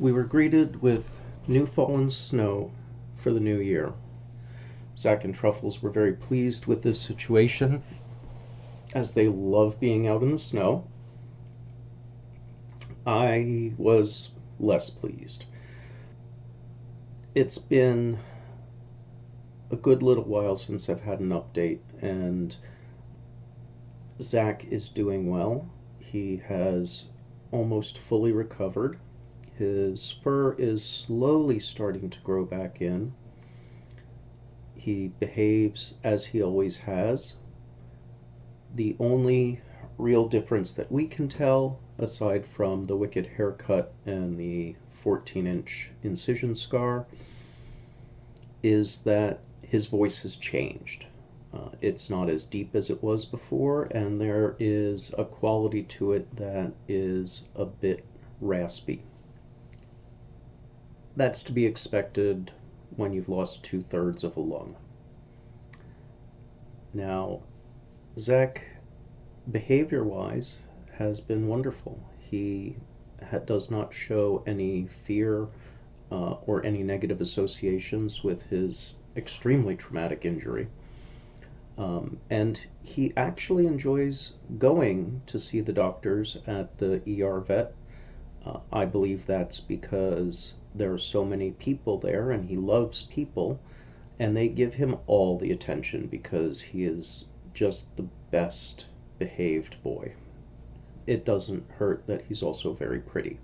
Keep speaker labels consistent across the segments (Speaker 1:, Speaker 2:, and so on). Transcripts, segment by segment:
Speaker 1: We were greeted with new fallen snow for the new year. Zach and Truffles were very pleased with this situation, as they love being out in the snow. I was less pleased. It's been a good little while since I've had an update, and Zach is doing well. He has almost fully recovered. His fur is slowly starting to grow back in. He behaves as he always has. The only real difference that we can tell, aside from the wicked haircut and the 14-inch incision scar, is that his voice has changed. It's not as deep as it was before, and there is a quality to it that is a bit raspy. That's to be expected when you've lost 2/3 of a lung. Now, Zach, behavior-wise, has been wonderful. He does not show any fear or any negative associations with his extremely traumatic injury. And he actually enjoys going to see the doctors at the ER vet. I believe that's because there are so many people there and he loves people, and they give him all the attention because he is just the best behaved boy. It doesn't hurt that he's also very pretty.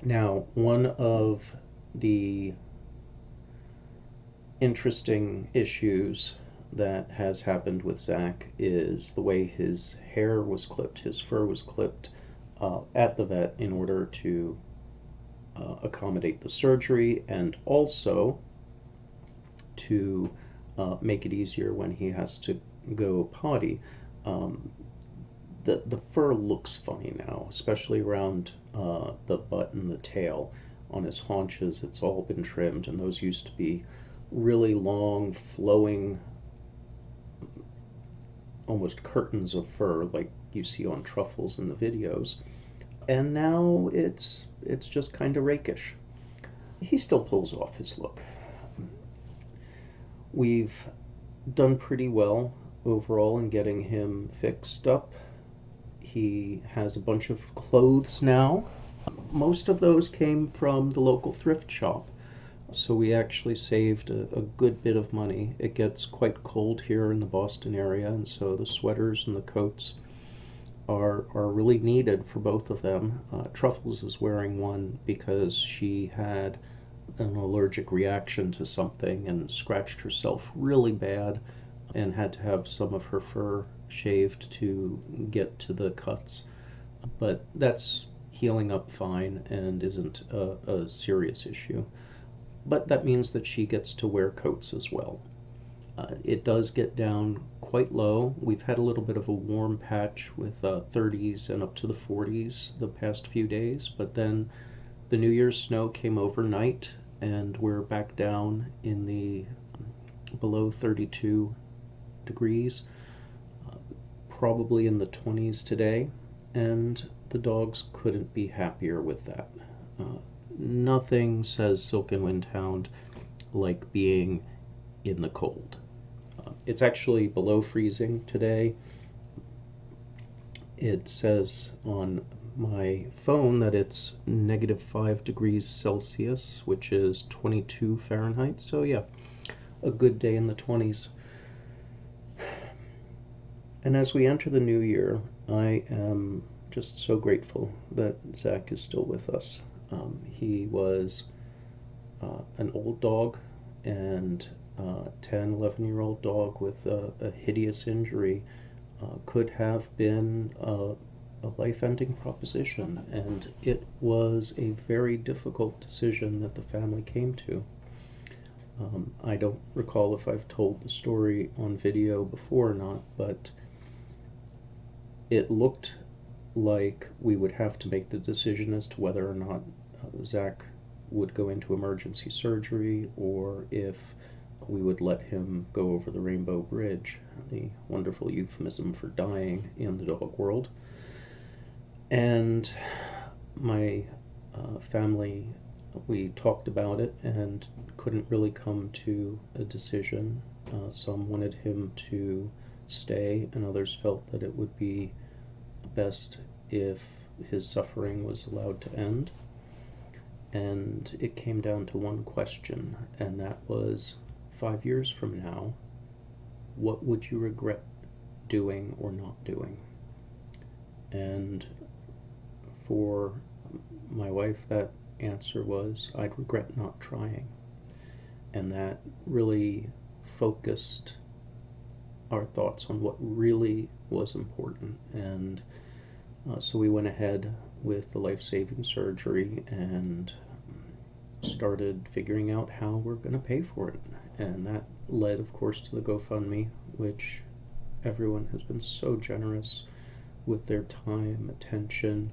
Speaker 1: Now, one of the interesting issues that has happened with Zach is the way his hair was clipped, his fur was clipped at the vet in order to accommodate the surgery, and also to make it easier when he has to go potty. The fur looks funny now, especially around the butt and the tail. On his haunches, it's all been trimmed, and those used to be really long, flowing, almost curtains of fur like you see on Truffles in the videos. And now it's just kind of rakish. He still pulls off his look. We've done pretty well overall in getting him fixed up. He has a bunch of clothes now. Most of those came from the local thrift shop, so we actually saved a good bit of money. It gets quite cold here in the Boston area, and so the sweaters and the coats are really needed for both of them. Truffles is wearing one because she had an allergic reaction to something and scratched herself really bad and had to have some of her fur shaved to get to the cuts. But that's healing up fine and isn't a serious issue. But that means that she gets to wear coats as well. It does get down quite low. We've had a little bit of a warm patch with 30s and up to the 40s the past few days, but then the New Year's snow came overnight and we're back down in the below 32 degrees, probably in the 20s today, and the dogs couldn't be happier with that. Nothing says Silk and Windhound like being in the cold. It's actually below freezing today. It says on my phone that it's -5 degrees Celsius, which is 22 Fahrenheit. So yeah, a good day in the 20s. And as we enter the new year, I am just so grateful that Zach is still with us. He was an old dog, and 10, 11-year-old dog with a hideous injury could have been a life-ending proposition, and it was a very difficult decision that the family came to. I don't recall if I've told the story on video before or not, but it looked like we would have to make the decision as to whether or not Zach would go into emergency surgery or if we would let him go over the Rainbow Bridge, the wonderful euphemism for dying in the dog world. And my family, we talked about it and couldn't really come to a decision. Some wanted him to stay, and others felt that it would be best if his suffering was allowed to end. And it came down to one question, and that was 5 years from now, what would you regret doing or not doing? And for my wife, that answer was, I'd regret not trying. And that really focused our thoughts on what really was important. And so we went ahead with the life-saving surgery and started figuring out how we're going to pay for it. And that led, of course, to the GoFundMe, which everyone has been so generous with their time, attention,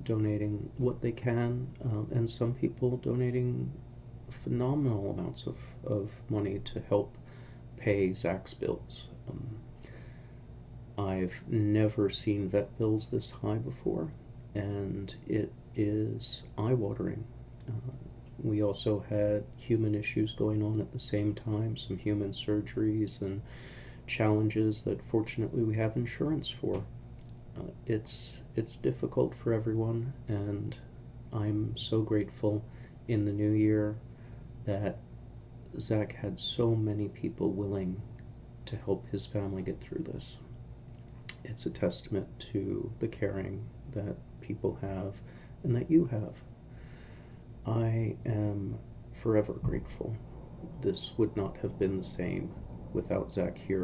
Speaker 1: donating what they can, and some people donating phenomenal amounts of money to help pay Zach's bills. I've never seen vet bills this high before, and it is eye-watering. We also had human issues going on at the same time, some human surgeries and challenges that fortunately we have insurance for. It's difficult for everyone, and I'm so grateful in the new year that Zach had so many people willing to help his family get through this. It's a testament to the caring that people have and that you have. I am forever grateful. This would not have been the same without Zach here